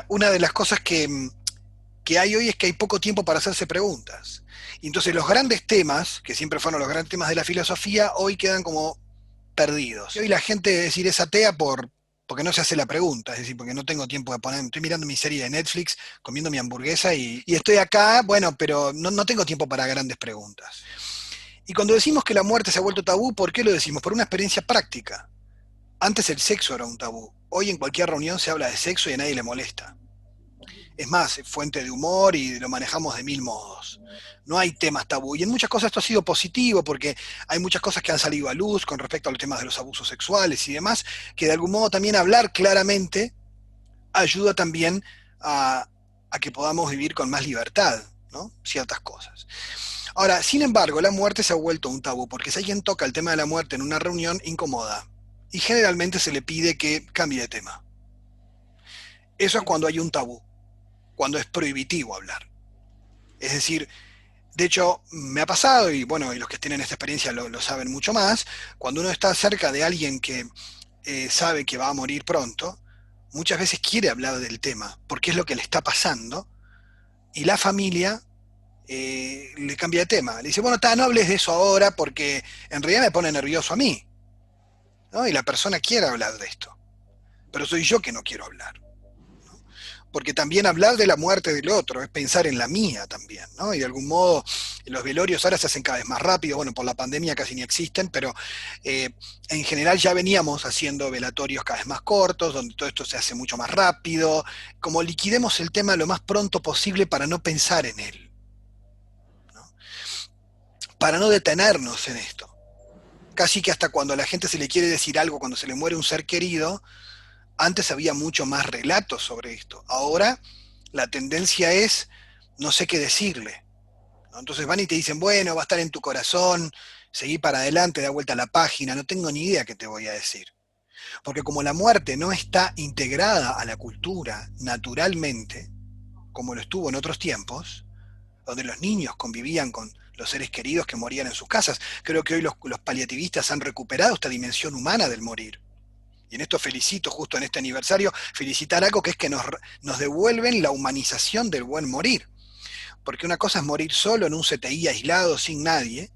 una de las cosas que hay hoy es que hay poco tiempo para hacerse preguntas. Y entonces los grandes temas, que siempre fueron los grandes temas de la filosofía, hoy quedan como perdidos. Y hoy la gente, es decir, es atea porque no se hace la pregunta, es decir, porque no tengo tiempo de poner, estoy mirando mi serie de Netflix, comiendo mi hamburguesa y estoy acá, bueno, pero no tengo tiempo para grandes preguntas. Y cuando decimos que la muerte se ha vuelto tabú, ¿por qué lo decimos? Por una experiencia práctica. Antes el sexo era un tabú. Hoy en cualquier reunión se habla de sexo y a nadie le molesta. Es más, es fuente de humor y lo manejamos de mil modos. No hay temas tabú. Y en muchas cosas esto ha sido positivo porque hay muchas cosas que han salido a luz con respecto a los temas de los abusos sexuales y demás, que de algún modo también hablar claramente ayuda también a que podamos vivir con más libertad, ¿no? Ciertas cosas. Ahora, sin embargo, la muerte se ha vuelto un tabú, porque si alguien toca el tema de la muerte en una reunión, incomoda. Y generalmente se le pide que cambie de tema. Eso es cuando hay un tabú, cuando es prohibitivo hablar. Es decir, de hecho, me ha pasado, y bueno, y los que tienen esta experiencia lo saben mucho más, cuando uno está cerca de alguien que sabe que va a morir pronto, muchas veces quiere hablar del tema, porque es lo que le está pasando, y la familia le cambia de tema. Le dice, bueno, no hables de eso ahora porque en realidad me pone nervioso a mí, ¿no? Y la persona quiere hablar de esto, pero soy yo que no quiero hablar. Porque también hablar de la muerte del otro es pensar en la mía también, ¿no? Y de algún modo los velorios ahora se hacen cada vez más rápido, bueno, por la pandemia casi ni existen, pero eh, en general ya veníamos haciendo velatorios cada vez más cortos, donde todo esto se hace mucho más rápido, como liquidemos el tema lo más pronto posible para no pensar en él, ¿no? Para no detenernos en esto. Casi que hasta cuando a la gente se le quiere decir algo, cuando se le muere un ser querido, antes había mucho más relatos sobre esto. Ahora la tendencia es no sé qué decirle, ¿no? Entonces van y te dicen, bueno, va a estar en tu corazón, seguí para adelante, da vuelta a la página, no tengo ni idea qué te voy a decir. Porque como la muerte no está integrada a la cultura naturalmente, como lo estuvo en otros tiempos, donde los niños convivían con los seres queridos que morían en sus casas, creo que hoy los paliativistas han recuperado esta dimensión humana del morir. Y en esto felicito, justo en este aniversario, felicitar algo que es que nos devuelven la humanización del buen morir. Porque una cosa es morir solo en un CTI aislado, sin nadie,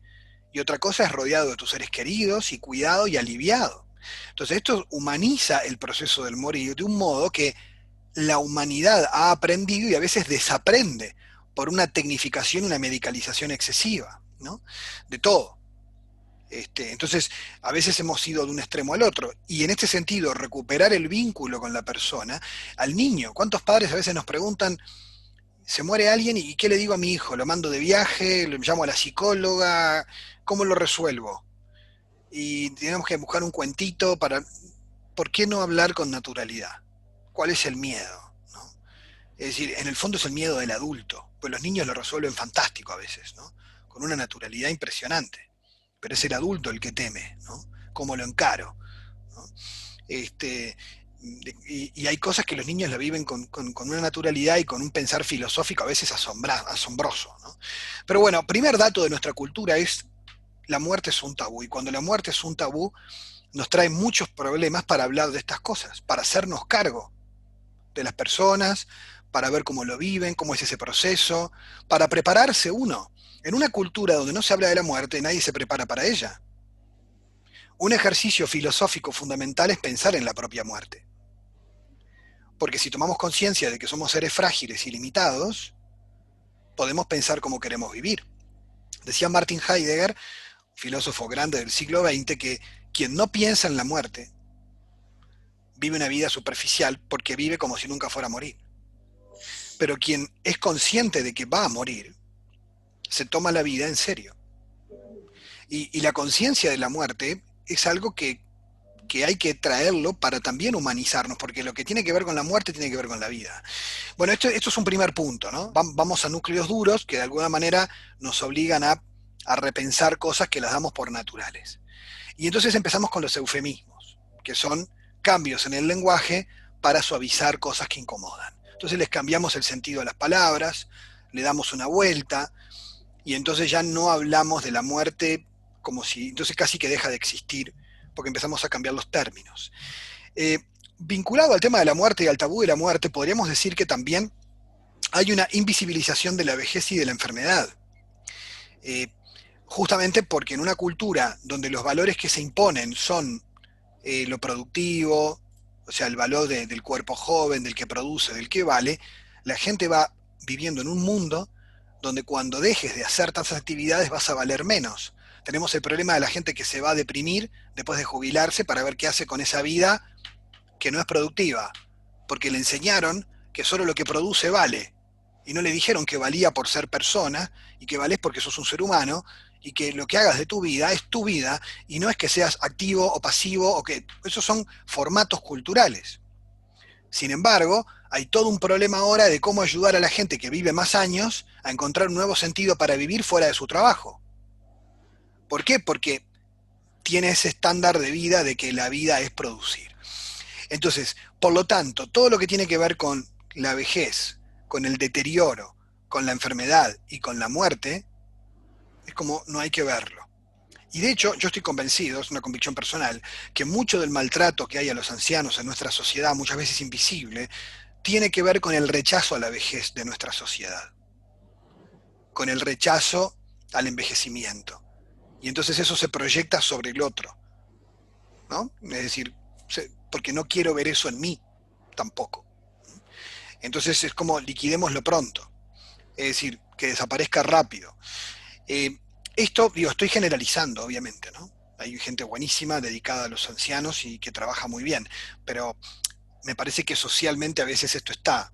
y otra cosa es rodeado de tus seres queridos y cuidado y aliviado. Entonces esto humaniza el proceso del morir de un modo que la humanidad ha aprendido y a veces desaprende por una tecnificación, una medicalización excesiva, ¿no? De todo. Entonces, a veces hemos ido de un extremo al otro. Y en este sentido, recuperar el vínculo con la persona, al niño. ¿Cuántos padres a veces nos preguntan, se muere alguien y qué le digo a mi hijo? ¿Lo mando de viaje? ¿Lo llamo a la psicóloga? ¿Cómo lo resuelvo? Y tenemos que buscar un cuentito para... ¿Por qué no hablar con naturalidad? ¿Cuál es el miedo? ¿No? Es decir, en el fondo es el miedo del adulto, pues los niños lo resuelven fantástico a veces, ¿no? Con una naturalidad impresionante. Pero es el adulto el que teme, ¿no? ¿Cómo lo encaro? ¿No? Este, y hay cosas que los niños la viven con una naturalidad y con un pensar filosófico a veces asombroso, ¿no? Pero bueno, primer dato de nuestra cultura es la muerte es un tabú. Y cuando la muerte es un tabú, nos trae muchos problemas para hablar de estas cosas, para hacernos cargo de las personas, para ver cómo lo viven, cómo es ese proceso, para prepararse uno. En una cultura donde no se habla de la muerte, nadie se prepara para ella. Un ejercicio filosófico fundamental es pensar en la propia muerte. Porque si tomamos conciencia de que somos seres frágiles y limitados, podemos pensar cómo queremos vivir. Decía Martin Heidegger, filósofo grande del siglo XX, que quien no piensa en la muerte vive una vida superficial porque vive como si nunca fuera a morir. Pero quien es consciente de que va a morir, se toma la vida en serio. Y la conciencia de la muerte es algo que hay que traerlo para también humanizarnos, porque lo que tiene que ver con la muerte tiene que ver con la vida. Bueno, esto es un primer punto, ¿no? Vamos a núcleos duros que de alguna manera nos obligan a repensar cosas que las damos por naturales. Y entonces empezamos con los eufemismos, que son cambios en el lenguaje para suavizar cosas que incomodan. Entonces les cambiamos el sentido a las palabras, le damos una vuelta, y entonces ya no hablamos de la muerte como si, entonces casi que deja de existir, porque empezamos a cambiar los términos. Eh, vinculado al tema de la muerte y al tabú de la muerte, podríamos decir que también hay una invisibilización de la vejez y de la enfermedad. Eh, Justamente porque en una cultura donde los valores que se imponen son lo productivo, o sea, el valor del cuerpo joven, del que produce, del que vale, la gente va viviendo en un mundo donde cuando dejes de hacer tantas actividades vas a valer menos. Tenemos el problema de la gente que se va a deprimir después de jubilarse para ver qué hace con esa vida que no es productiva, porque le enseñaron que solo lo que produce vale, y no le dijeron que valía por ser persona, y que valés porque sos un ser humano, y que lo que hagas de tu vida es tu vida, y no es que seas activo o pasivo, o que esos son formatos culturales. Sin embargo, hay todo un problema ahora de cómo ayudar a la gente que vive más años a encontrar un nuevo sentido para vivir fuera de su trabajo. ¿Por qué? Porque tiene ese estándar de vida de que la vida es producir. Entonces, por lo tanto, todo lo que tiene que ver con la vejez, con el deterioro, con la enfermedad y con la muerte, es como no hay que verlo. Y de hecho, yo estoy convencido, es una convicción personal, que mucho del maltrato que hay a los ancianos en nuestra sociedad, muchas veces invisible, tiene que ver con el rechazo a la vejez de nuestra sociedad, con el rechazo al envejecimiento. Y entonces eso se proyecta sobre el otro, ¿no? Es decir, porque no quiero ver eso en mí tampoco. Entonces es como liquidémoslo pronto, es decir, que desaparezca rápido. Eh, Esto, digo, estoy generalizando, obviamente, ¿no? Hay gente buenísima dedicada a los ancianos y que trabaja muy bien, pero me parece que socialmente a veces esto está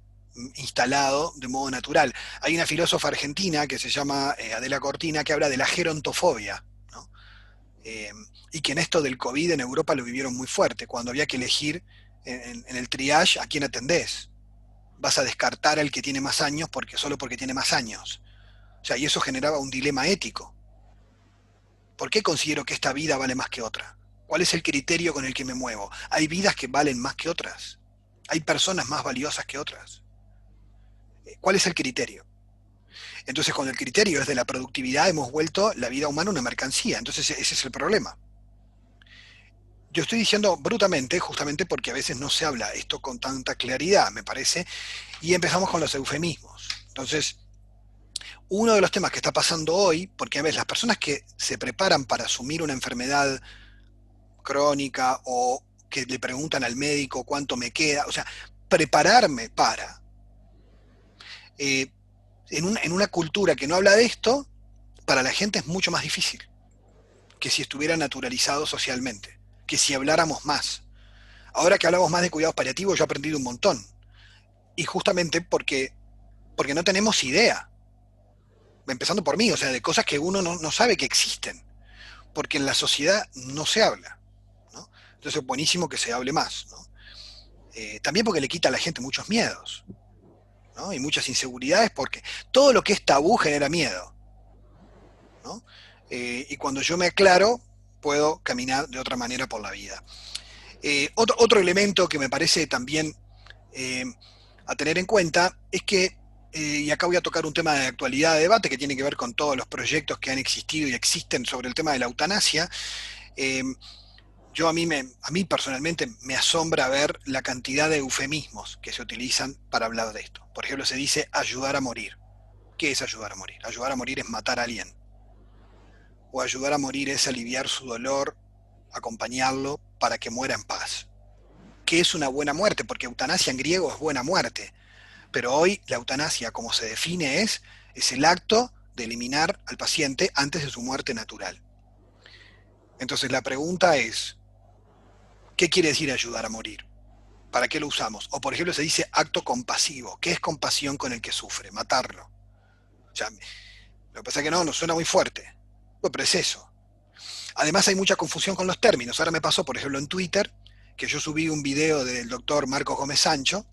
instalado de modo natural. Hay una filósofa argentina que se llama Adela Cortina que habla de la gerontofobia, ¿no? Eh, y que en esto del COVID en Europa lo vivieron muy fuerte, cuando había que elegir en el triage a quién atendés. Vas a descartar al que tiene más años solo porque tiene más años. O sea, y eso generaba un dilema ético. ¿Por qué considero que esta vida vale más que otra? ¿Cuál es el criterio con el que me muevo? ¿Hay vidas que valen más que otras? ¿Hay personas más valiosas que otras? ¿Cuál es el criterio? Entonces, cuando el criterio es de la productividad, hemos vuelto la vida humana una mercancía. Entonces, ese es el problema. Yo estoy diciendo brutamente, justamente porque a veces no se habla esto con tanta claridad, me parece, y empezamos con los eufemismos. Entonces, uno de los temas que está pasando hoy, porque a veces las personas que se preparan para asumir una enfermedad crónica o que le preguntan al médico cuánto me queda, o sea, prepararme para, eh, en una cultura que no habla de esto, para la gente es mucho más difícil que si estuviera naturalizado socialmente, que si habláramos más. Ahora que hablamos más de cuidados paliativos, yo he aprendido un montón. Y justamente porque no tenemos idea, empezando por mí, o sea, de cosas que uno no sabe que existen, porque en la sociedad no se habla, ¿no? Entonces es buenísimo que se hable más, ¿no? También porque le quita a la gente muchos miedos, ¿no? Y muchas inseguridades, porque todo lo que es tabú genera miedo, ¿no? Y cuando yo me aclaro, puedo caminar de otra manera por la vida. Otro elemento que me parece también eh, a tener en cuenta es que, y acá voy a tocar un tema de actualidad de debate que tiene que ver con todos los proyectos que han existido y existen sobre el tema de la eutanasia. eh, a mí personalmente me asombra ver la cantidad de eufemismos que se utilizan para hablar de esto. Por ejemplo, se dice ayudar a morir. ¿Qué es ayudar a morir? Ayudar a morir es matar a alguien. O ayudar a morir es aliviar su dolor, acompañarlo para que muera en paz. ¿Qué es una buena muerte? Porque eutanasia en griego es buena muerte. Pero hoy la eutanasia, como se define, es el acto de eliminar al paciente antes de su muerte natural. Entonces la pregunta es, ¿qué quiere decir ayudar a morir? ¿Para qué lo usamos? O por ejemplo se dice acto compasivo. ¿Qué es compasión con el que sufre? Matarlo. O sea, lo que pasa es que no, nos suena muy fuerte. Bueno, pero es eso. Además hay mucha confusión con los términos. Ahora me pasó, por ejemplo, en Twitter, que yo subí un video del doctor Marcos Gómez Sancho,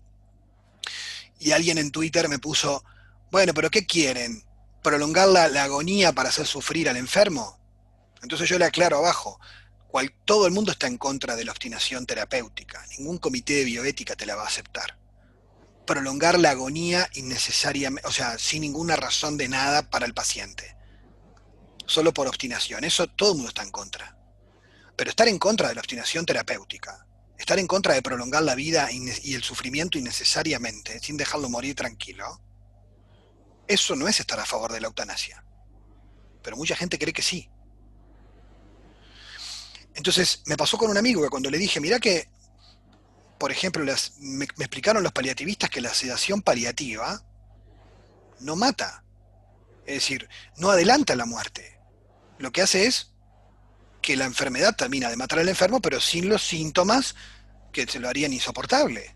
y alguien en Twitter me puso, bueno, pero ¿qué quieren? ¿Prolongar la agonía para hacer sufrir al enfermo? Entonces yo le aclaro abajo, todo el mundo está en contra de la obstinación terapéutica, ningún comité de bioética te la va a aceptar. Prolongar la agonía innecesariamente, o sea, sin ninguna razón de nada para el paciente, solo por obstinación, eso todo el mundo está en contra. Pero estar en contra de la obstinación terapéutica estar en contra de prolongar la vida y el sufrimiento innecesariamente, sin dejarlo morir tranquilo, eso no es estar a favor de la eutanasia. Pero mucha gente cree que sí. Entonces, me pasó con un amigo que cuando le dije, mirá que, por ejemplo, me explicaron los paliativistas que la sedación paliativa no mata. Es decir, no adelanta la muerte. Lo que hace es que la enfermedad termina de matar al enfermo, pero sin los síntomas que se lo harían insoportable.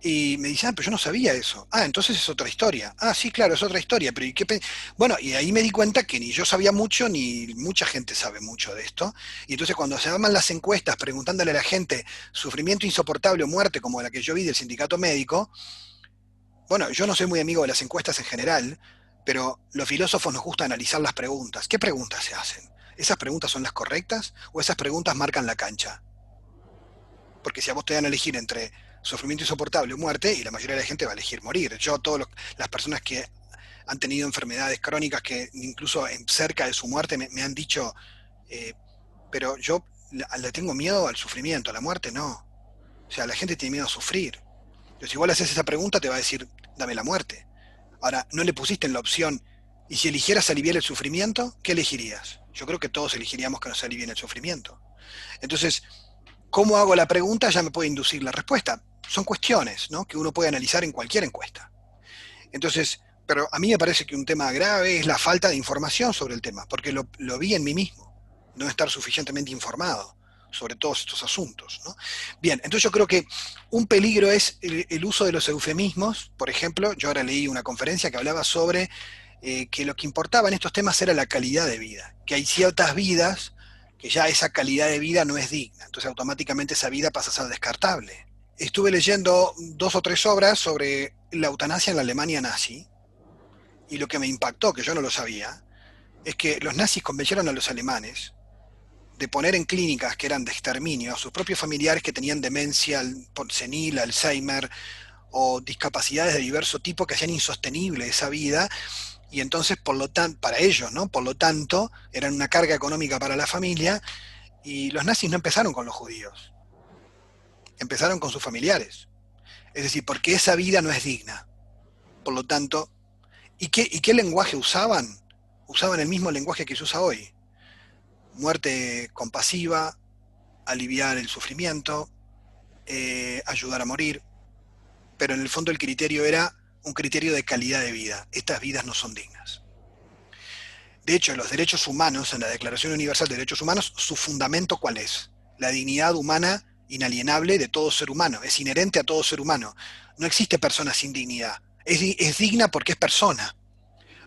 Y me dice, pero yo no sabía eso. Entonces es otra historia. Sí, claro, es otra historia. Pero ¿y qué? Bueno, y ahí me di cuenta que ni yo sabía mucho, ni mucha gente sabe mucho de esto. Y entonces cuando se arman las encuestas preguntándole a la gente sufrimiento insoportable o muerte, como la que yo vi del sindicato médico, bueno, yo no soy muy amigo de las encuestas en general, pero los filósofos nos gusta analizar las preguntas. ¿Qué preguntas se hacen? ¿Esas preguntas son las correctas o esas preguntas marcan la cancha? Porque si a vos te dan a elegir entre sufrimiento insoportable o muerte, y la mayoría de la gente va a elegir morir. Las personas que han tenido enfermedades crónicas que incluso cerca de su muerte me han dicho, pero yo le tengo miedo al sufrimiento, a la muerte no. O sea, la gente tiene miedo a sufrir. Entonces, si igual haces esa pregunta, te va a decir, dame la muerte. Ahora, no le pusiste en la opción, y si eligieras aliviar el sufrimiento, ¿qué elegirías? Yo creo que todos elegiríamos que nos alivien el sufrimiento. Entonces, cómo hago la pregunta ya me puede inducir la respuesta. Son cuestiones, ¿no?, que uno puede analizar en cualquier encuesta. Entonces, pero a mí me parece que un tema grave es la falta de información sobre el tema, porque lo vi en mí mismo, no estar suficientemente informado sobre todos estos asuntos, ¿no? Bien, entonces yo creo que un peligro es el uso de los eufemismos. Por ejemplo, yo ahora leí una conferencia que hablaba sobre que lo que importaba en estos temas era la calidad de vida, que hay ciertas vidas que ya esa calidad de vida no es digna, entonces automáticamente esa vida pasa a ser descartable. Estuve leyendo 2 o 3 obras sobre la eutanasia en la Alemania nazi, y lo que me impactó, que yo no lo sabía, es que los nazis convencieron a los alemanes de poner en clínicas que eran de exterminio a sus propios familiares que tenían demencia senil, Alzheimer o discapacidades de diverso tipo que hacían insostenible esa vida, y entonces por lo tanto, para ellos, ¿no?, por lo tanto, eran una carga económica para la familia, y los nazis no empezaron con los judíos, empezaron con sus familiares. Es decir, porque esa vida no es digna. Por lo tanto, ¿y qué lenguaje usaban? Usaban el mismo lenguaje que se usa hoy. Muerte compasiva, aliviar el sufrimiento, ayudar a morir, pero en el fondo el criterio era un criterio de calidad de vida. Estas vidas no son dignas. De hecho, los derechos humanos, en la Declaración Universal de Derechos Humanos, su fundamento ¿cuál es? La dignidad humana inalienable de todo ser humano, es inherente a todo ser humano. No existe persona sin dignidad. Es digna porque es persona.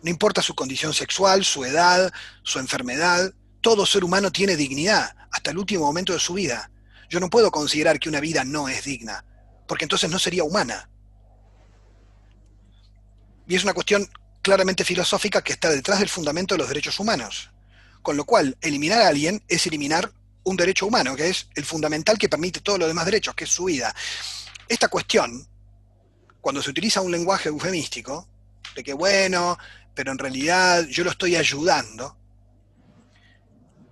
No importa su condición sexual, su edad, su enfermedad, todo ser humano tiene dignidad hasta el último momento de su vida. Yo no puedo considerar que una vida no es digna, porque entonces no sería humana. Y es una cuestión claramente filosófica que está detrás del fundamento de los derechos humanos. Con lo cual, eliminar a alguien es eliminar un derecho humano, que es el fundamental que permite todos los demás derechos, que es su vida. Esta cuestión, cuando se utiliza un lenguaje eufemístico, de que bueno, pero en realidad yo lo estoy ayudando.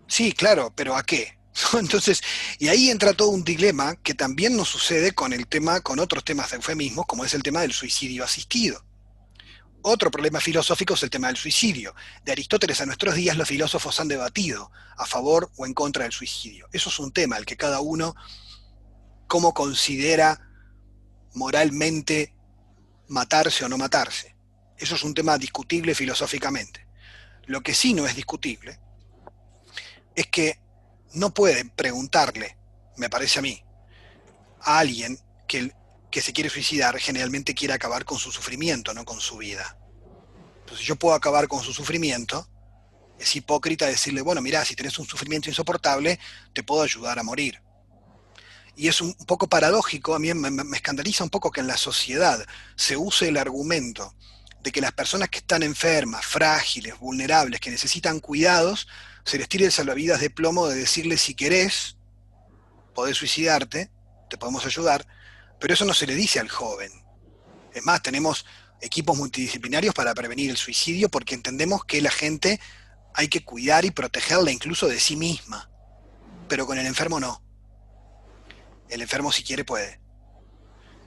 Sí, claro, pero ¿a qué? Entonces, y ahí entra todo un dilema que también nos sucede con otros temas de eufemismo, como es el tema del suicidio asistido. Otro problema filosófico es el tema del suicidio. De Aristóteles a nuestros días los filósofos han debatido a favor o en contra del suicidio. Eso es un tema al que cada uno, cómo considera moralmente matarse o no matarse. Eso es un tema discutible filosóficamente. Lo que sí no es discutible es que no pueden preguntarle, me parece a mí, a alguien que se quiere suicidar, generalmente quiere acabar con su sufrimiento, no con su vida. Entonces, si yo puedo acabar con su sufrimiento, es hipócrita decirle, bueno, mirá, si tenés un sufrimiento insoportable, te puedo ayudar a morir. Y es un poco paradójico, a mí me escandaliza un poco que en la sociedad se use el argumento de que las personas que están enfermas, frágiles, vulnerables, que necesitan cuidados, se les tire el salvavidas de plomo de decirles, si querés, podés suicidarte, te podemos ayudar, pero eso no se le dice al joven. Es más, tenemos equipos multidisciplinarios para prevenir el suicidio porque entendemos que la gente hay que cuidar y protegerla incluso de sí misma, pero con el enfermo no. El enfermo, si quiere, puede.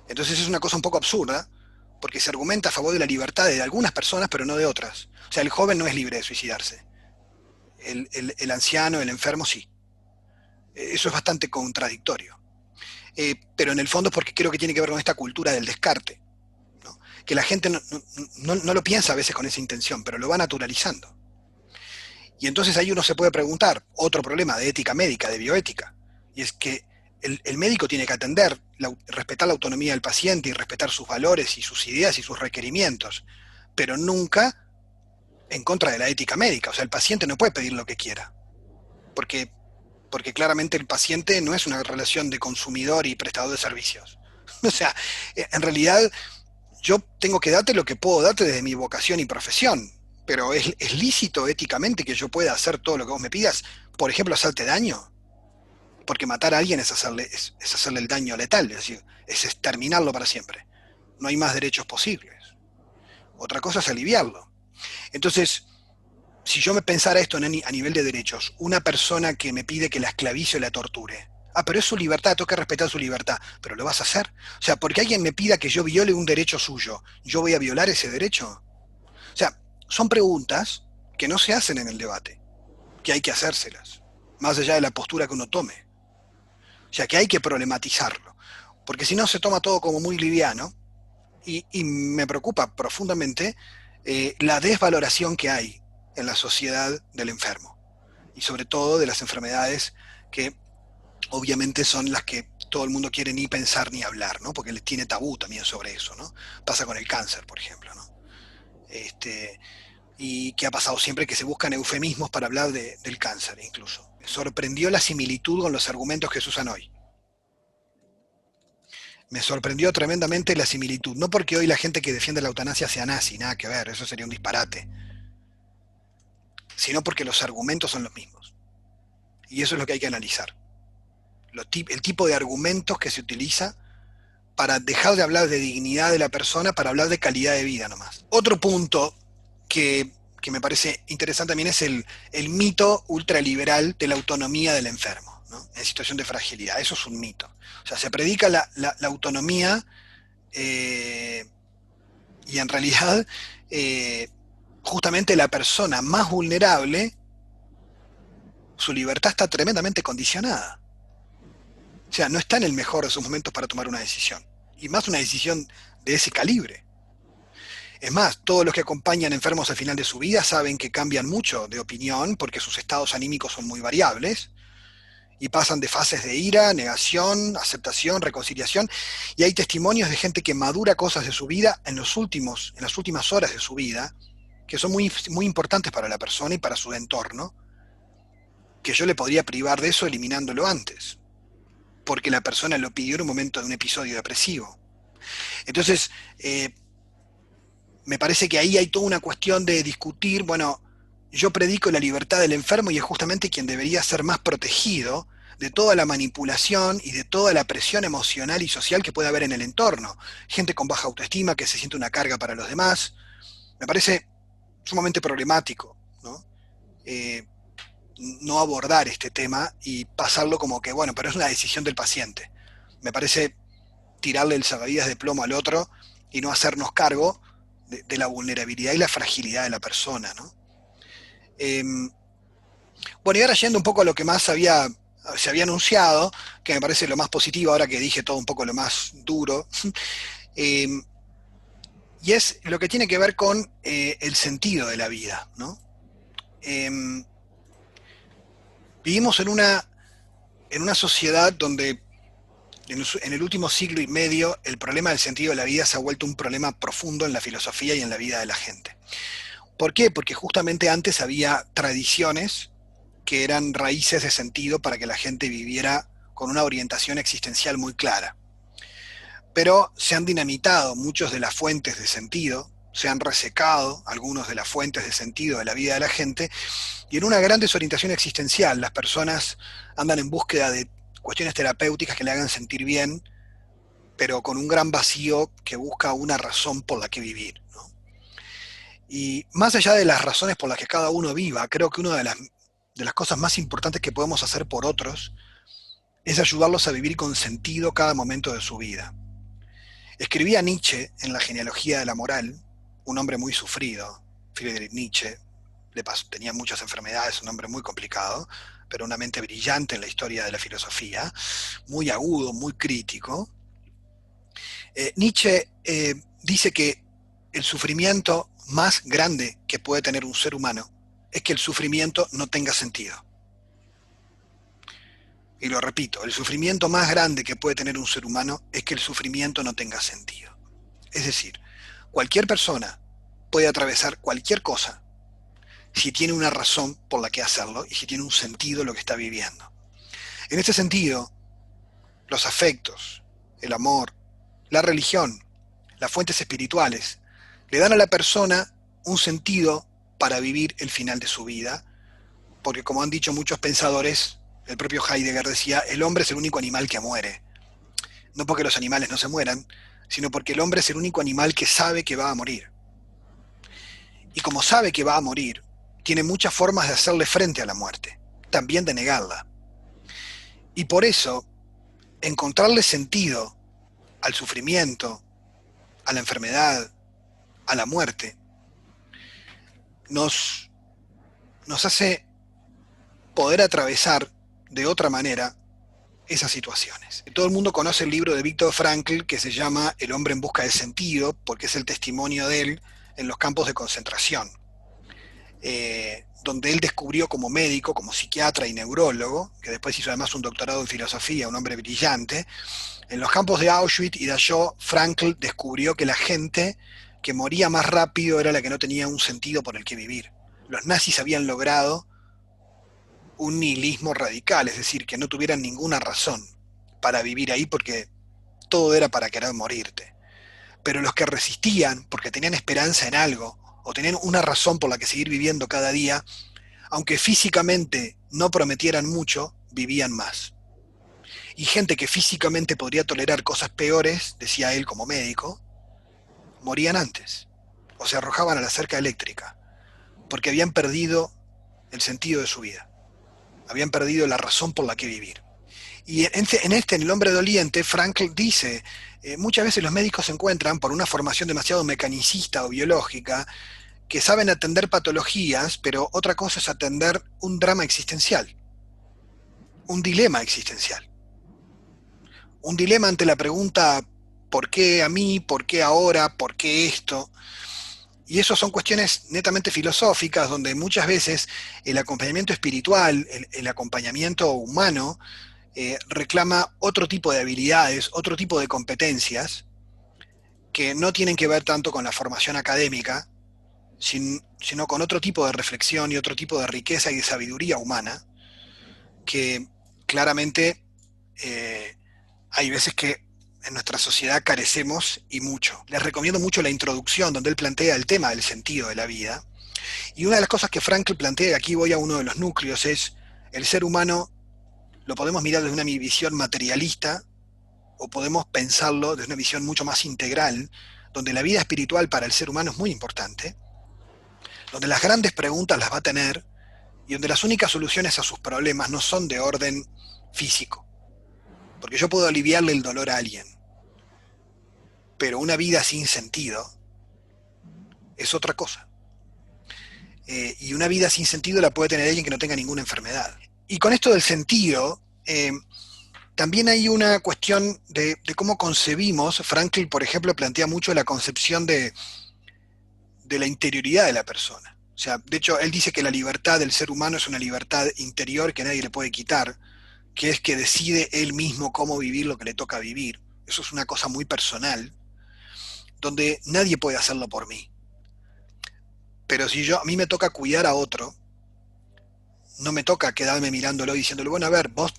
Entonces es una cosa un poco absurda, porque se argumenta a favor de la libertad de algunas personas, pero no de otras. O sea, el joven no es libre de suicidarse. El anciano, el enfermo, sí. Eso es bastante contradictorio. Pero en el fondo es porque creo que tiene que ver con esta cultura del descarte, ¿no? Que la gente no lo piensa a veces con esa intención, pero lo va naturalizando. Y entonces ahí uno se puede preguntar, otro problema de ética médica, de bioética, y es que el médico tiene que atender, respetar la autonomía del paciente y respetar sus valores y sus ideas y sus requerimientos, pero nunca en contra de la ética médica. O sea, el paciente no puede pedir lo que quiera, porque, porque claramente el paciente no es una relación de consumidor y prestador de servicios. O sea, en realidad yo tengo que darte lo que puedo darte desde mi vocación y profesión, pero ¿es lícito éticamente que yo pueda hacer todo lo que vos me pidas? Por ejemplo, hacerte daño, porque matar a alguien es hacerle el daño letal, es decir, es exterminarlo para siempre. No hay más derechos posibles. Otra cosa es aliviarlo. Entonces, si yo me pensara esto a nivel de derechos, una persona que me pide que la esclavice o la torture, pero es su libertad, tengo que respetar su libertad, pero lo vas a hacer. O sea, porque alguien me pida que yo viole un derecho suyo, ¿yo voy a violar ese derecho? O sea, son preguntas que no se hacen en el debate, que hay que hacérselas, más allá de la postura que uno tome. O sea, que hay que problematizarlo, porque si no se toma todo como muy liviano y me preocupa profundamente la desvaloración que hay en la sociedad del enfermo y sobre todo de las enfermedades que obviamente son las que todo el mundo quiere ni pensar ni hablar, ¿no? Porque les tiene tabú también sobre eso, ¿no? Pasa con el cáncer, por ejemplo, ¿no? Y que ha pasado siempre que se buscan eufemismos para hablar del cáncer, incluso. Me sorprendió la similitud con los argumentos que se usan hoy. Me sorprendió tremendamente la similitud. No porque hoy la gente que defiende la eutanasia sea nazi, nada que ver, eso sería un disparate, sino porque los argumentos son los mismos. Y eso es lo que hay que analizar. El tipo de argumentos que se utiliza para dejar de hablar de dignidad de la persona para hablar de calidad de vida nomás. Otro punto que me parece interesante también es el mito ultraliberal de la autonomía del enfermo, ¿no? En situación de fragilidad. Eso es un mito. O sea, se predica la autonomía y en realidad justamente la persona más vulnerable, su libertad está tremendamente condicionada. O sea, no está en el mejor de sus momentos para tomar una decisión. Y más una decisión de ese calibre. Es más, todos los que acompañan enfermos al final de su vida saben que cambian mucho de opinión porque sus estados anímicos son muy variables y pasan de fases de ira, negación, aceptación, reconciliación. Y hay testimonios de gente que madura cosas de su vida en las últimas horas de su vida, que son muy, muy importantes para la persona y para su entorno, que yo le podría privar de eso eliminándolo antes, porque la persona lo pidió en un momento de un episodio depresivo. Entonces, me parece que ahí hay toda una cuestión de discutir, bueno, yo predico la libertad del enfermo y es justamente quien debería ser más protegido de toda la manipulación y de toda la presión emocional y social que puede haber en el entorno. Gente con baja autoestima que se siente una carga para los demás. Me parece sumamente problemático, ¿no? No abordar este tema y pasarlo como que, bueno, pero es una decisión del paciente. Me parece tirarle el salvavidas de plomo al otro y no hacernos cargo de la vulnerabilidad y la fragilidad de la persona, ¿no? Eh, bueno, y ahora yendo un poco a lo que más se había anunciado, que me parece lo más positivo ahora que dije todo un poco lo más duro, eh, y es lo que tiene que ver con el sentido de la vida, ¿no? Eh, vivimos en una sociedad donde en el último siglo y medio el problema del sentido de la vida se ha vuelto un problema profundo en la filosofía y en la vida de la gente. ¿Por qué? Porque justamente antes había tradiciones que eran raíces de sentido para que la gente viviera con una orientación existencial muy clara. Pero se han dinamitado muchos de las fuentes de sentido, se han resecado algunos de las fuentes de sentido de la vida de la gente, y en una gran desorientación existencial las personas andan en búsqueda de cuestiones terapéuticas que le hagan sentir bien, pero con un gran vacío que busca una razón por la que vivir, ¿no? Y más allá de las razones por las que cada uno viva, creo que una de las cosas más importantes que podemos hacer por otros es ayudarlos a vivir con sentido cada momento de su vida. Escribía Nietzsche en La genealogía de la moral, un hombre muy sufrido, Friedrich Nietzsche, tenía muchas enfermedades, un hombre muy complicado, pero una mente brillante en la historia de la filosofía, muy agudo, muy crítico. Nietzsche dice que el sufrimiento más grande que puede tener un ser humano es que el sufrimiento no tenga sentido. Y lo repito, el sufrimiento más grande que puede tener un ser humano es que el sufrimiento no tenga sentido. Es decir, cualquier persona puede atravesar cualquier cosa si tiene una razón por la que hacerlo y si tiene un sentido lo que está viviendo. En este sentido, los afectos, el amor, la religión, las fuentes espirituales, le dan a la persona un sentido para vivir el final de su vida, porque como han dicho muchos pensadores, el propio Heidegger decía, el hombre es el único animal que muere. No porque los animales no se mueran, sino porque el hombre es el único animal que sabe que va a morir. Y como sabe que va a morir, tiene muchas formas de hacerle frente a la muerte, también de negarla. Y por eso, encontrarle sentido al sufrimiento, a la enfermedad, a la muerte, nos hace poder atravesar de otra manera esas situaciones. Todo el mundo conoce el libro de Viktor Frankl que se llama El hombre en busca de sentido, porque es el testimonio de él en los campos de concentración, donde él descubrió como médico, como psiquiatra y neurólogo, que después hizo además un doctorado en filosofía, un hombre brillante. En los campos de Auschwitz y Dachau, Frankl descubrió que la gente que moría más rápido era la que no tenía un sentido por el que vivir. Los nazis habían logrado un nihilismo radical, es decir, que no tuvieran ninguna razón para vivir ahí porque todo era para querer morirte. Pero los que resistían porque tenían esperanza en algo o tenían una razón por la que seguir viviendo cada día, aunque físicamente no prometieran mucho, vivían más. Y gente que físicamente podría tolerar cosas peores, decía él como médico, morían antes o se arrojaban a la cerca eléctrica porque habían perdido el sentido de su vida, habían perdido la razón por la que vivir. Y en El hombre doliente, Frankl dice, muchas veces los médicos se encuentran por una formación demasiado mecanicista o biológica, que saben atender patologías, pero otra cosa es atender un drama existencial, un dilema existencial. Un dilema ante la pregunta, ¿por qué a mí? ¿Por qué ahora? ¿Por qué esto? Y eso son cuestiones netamente filosóficas, donde muchas veces el acompañamiento espiritual, el acompañamiento humano, reclama otro tipo de habilidades, otro tipo de competencias, que no tienen que ver tanto con la formación académica, sino con otro tipo de reflexión y otro tipo de riqueza y de sabiduría humana, que claramente hay veces que en nuestra sociedad carecemos y mucho. Les recomiendo mucho la introducción donde él plantea el tema del sentido de la vida. Y una de las cosas que Frankl plantea, y aquí voy a uno de los núcleos, es el ser humano lo podemos mirar desde una visión materialista o podemos pensarlo desde una visión mucho más integral, donde la vida espiritual para el ser humano es muy importante, donde las grandes preguntas las va a tener y donde las únicas soluciones a sus problemas no son de orden físico. Porque yo puedo aliviarle el dolor a alguien, pero una vida sin sentido es otra cosa. Y una vida sin sentido la puede tener alguien que no tenga ninguna enfermedad. Y con esto del sentido, también hay una cuestión de cómo concebimos. Frankl, por ejemplo, plantea mucho la concepción de la interioridad de la persona. O sea, de hecho, él dice que la libertad del ser humano es una libertad interior que nadie le puede quitar, que es que decide él mismo cómo vivir lo que le toca vivir. Eso es una cosa muy personal, donde nadie puede hacerlo por mí. Pero si a mí me toca cuidar a otro, no me toca quedarme mirándolo y diciéndole, bueno, a ver, vos,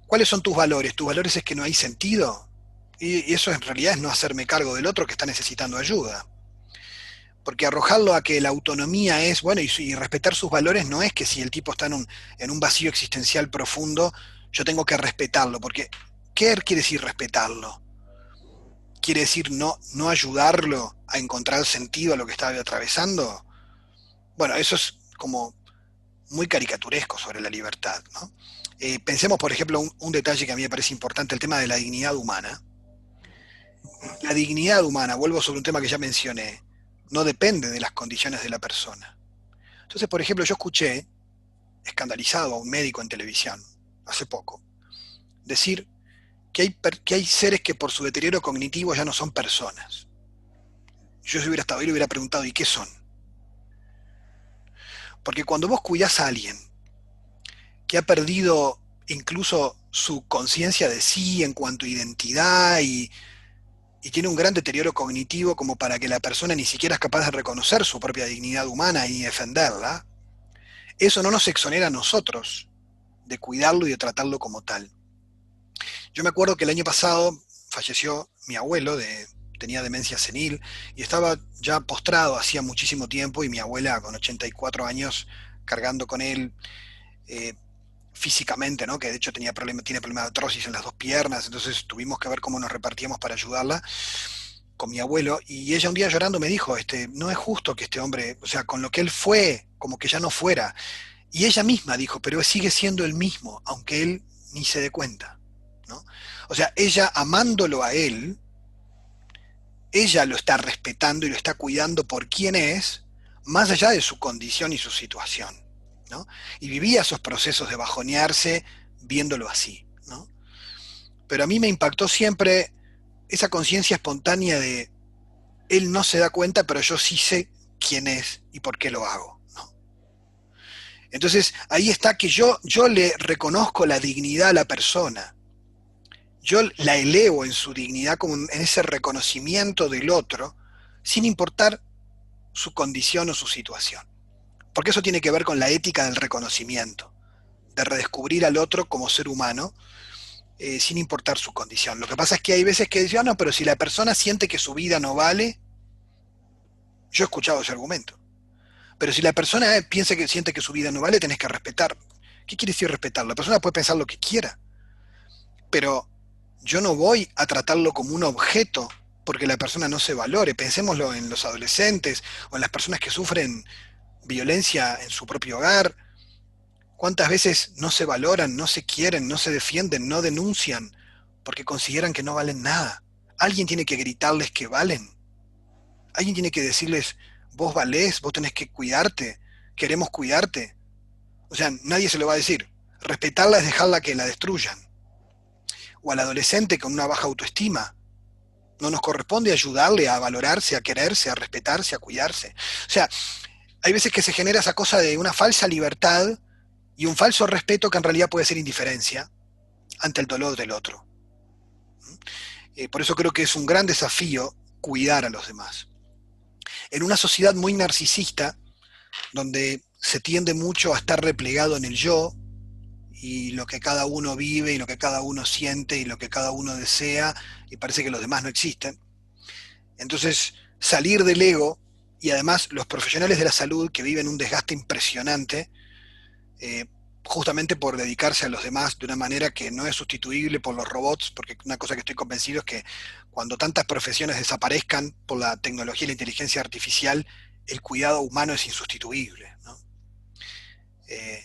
¿cuáles son tus valores? ¿Tus valores es que no hay sentido? Y eso en realidad es no hacerme cargo del otro que está necesitando ayuda. Porque arrojarlo a que la autonomía es, bueno, y respetar sus valores no es que si el tipo está en un vacío existencial profundo, yo tengo que respetarlo, porque ¿qué quiere decir respetarlo? ¿Quiere decir no ayudarlo a encontrar sentido a lo que está atravesando? Bueno, eso es como muy caricaturesco sobre la libertad, ¿no? Pensemos, por ejemplo, un detalle que a mí me parece importante, el tema de la dignidad humana. La dignidad humana, vuelvo sobre un tema que ya mencioné, no depende de las condiciones de la persona. Entonces, por ejemplo, yo escuché, escandalizado a un médico en televisión, hace poco, decir que hay seres que por su deterioro cognitivo ya no son personas. Yo si hubiera estado ahí le hubiera preguntado, ¿y qué son? Porque cuando vos cuidás a alguien que ha perdido incluso su conciencia de sí en cuanto a identidad y tiene un gran deterioro cognitivo como para que la persona ni siquiera es capaz de reconocer su propia dignidad humana y defenderla, eso no nos exonera a nosotros de cuidarlo y de tratarlo como tal. Yo me acuerdo que el año pasado falleció mi abuelo, tenía demencia senil y estaba ya postrado hacía muchísimo tiempo y mi abuela con 84 años cargando con él eh, físicamente, ¿no? Que de hecho tiene problemas de artrosis en las dos piernas, entonces tuvimos que ver cómo nos repartíamos para ayudarla con mi abuelo y ella un día llorando me dijo, no es justo que este hombre, o sea, con lo que él fue, como que ya no fuera. Y ella misma dijo, pero sigue siendo el mismo, aunque él ni se dé cuenta, ¿no? O sea, ella amándolo a él, ella lo está respetando y lo está cuidando por quién es, más allá de su condición y su situación, ¿no? Y vivía esos procesos de bajonearse viéndolo así, ¿no? Pero a mí me impactó siempre esa conciencia espontánea de él no se da cuenta, pero yo sí sé quién es y por qué lo hago, ¿no? Entonces ahí está que yo le reconozco la dignidad a la persona, yo la elevo en su dignidad como en ese reconocimiento del otro, sin importar su condición o su situación. Porque eso tiene que ver con la ética del reconocimiento, de redescubrir al otro como ser humano, sin importar su condición. Lo que pasa es que hay veces que dicen, no, pero si la persona siente que su vida no vale, yo he escuchado ese argumento. Pero si la persona piensa que siente que su vida no vale, tenés que respetar. ¿Qué quiere decir respetar? La persona puede pensar lo que quiera, pero yo no voy a tratarlo como un objeto porque la persona no se valore. Pensémoslo en los adolescentes o en las personas que sufren violencia en su propio hogar. ¿Cuántas veces no se valoran, no se quieren, no se defienden, no denuncian porque consideran que no valen nada? Alguien tiene que gritarles que valen. Alguien tiene que decirles, vos valés, vos tenés que cuidarte, queremos cuidarte. O sea, nadie se lo va a decir. Respetarla es dejarla que la destruyan. O al adolescente con una baja autoestima. No nos corresponde ayudarle a valorarse, a quererse, a respetarse, a cuidarse. O sea, hay veces que se genera esa cosa de una falsa libertad y un falso respeto que en realidad puede ser indiferencia ante el dolor del otro. Por eso creo que es un gran desafío cuidar a los demás. En una sociedad muy narcisista, donde se tiende mucho a estar replegado en el yo y lo que cada uno vive y lo que cada uno siente y lo que cada uno desea, y parece que los demás no existen. Entonces, salir del ego, y además los profesionales de la salud que viven un desgaste impresionante, eh, justamente por dedicarse a los demás de una manera que no es sustituible por los robots, porque una cosa que estoy convencido es que cuando tantas profesiones desaparezcan por la tecnología y la inteligencia artificial, el cuidado humano es insustituible, ¿no?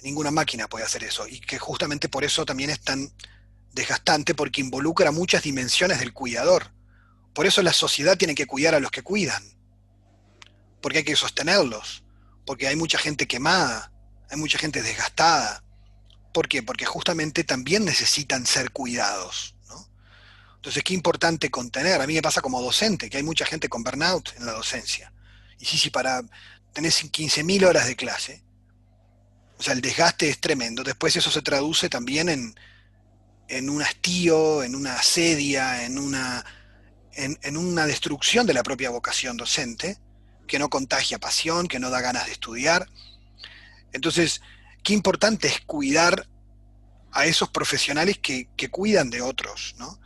Ninguna máquina puede hacer eso, y que justamente por eso también es tan desgastante, porque involucra muchas dimensiones del cuidador. Por eso la sociedad tiene que cuidar a los que cuidan, porque hay que sostenerlos, porque hay mucha gente quemada, hay mucha gente desgastada. ¿Por qué? Porque justamente también necesitan ser cuidados, ¿no? Entonces, qué importante contener. A mí me pasa como docente, que hay mucha gente con burnout en la docencia. Y sí, sí, tenés 15.000 horas de clase, o sea, el desgaste es tremendo. Después eso se traduce también en un hastío, en una asedia, en una destrucción de la propia vocación docente, que no contagia pasión, que no da ganas de estudiar. Entonces, qué importante es cuidar a esos profesionales que cuidan de otros, ¿no?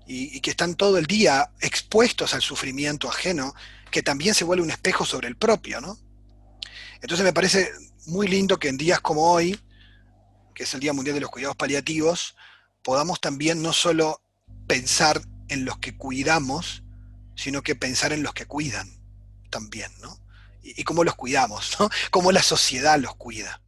Y que están todo el día expuestos al sufrimiento ajeno, que también se vuelve un espejo sobre el propio, ¿no? Entonces me parece muy lindo que en días como hoy, que es el Día Mundial de los Cuidados Paliativos, podamos también no solo pensar en los que cuidamos, sino que pensar en los que cuidan también, ¿no? Y cómo los cuidamos, ¿no? Cómo la sociedad los cuida.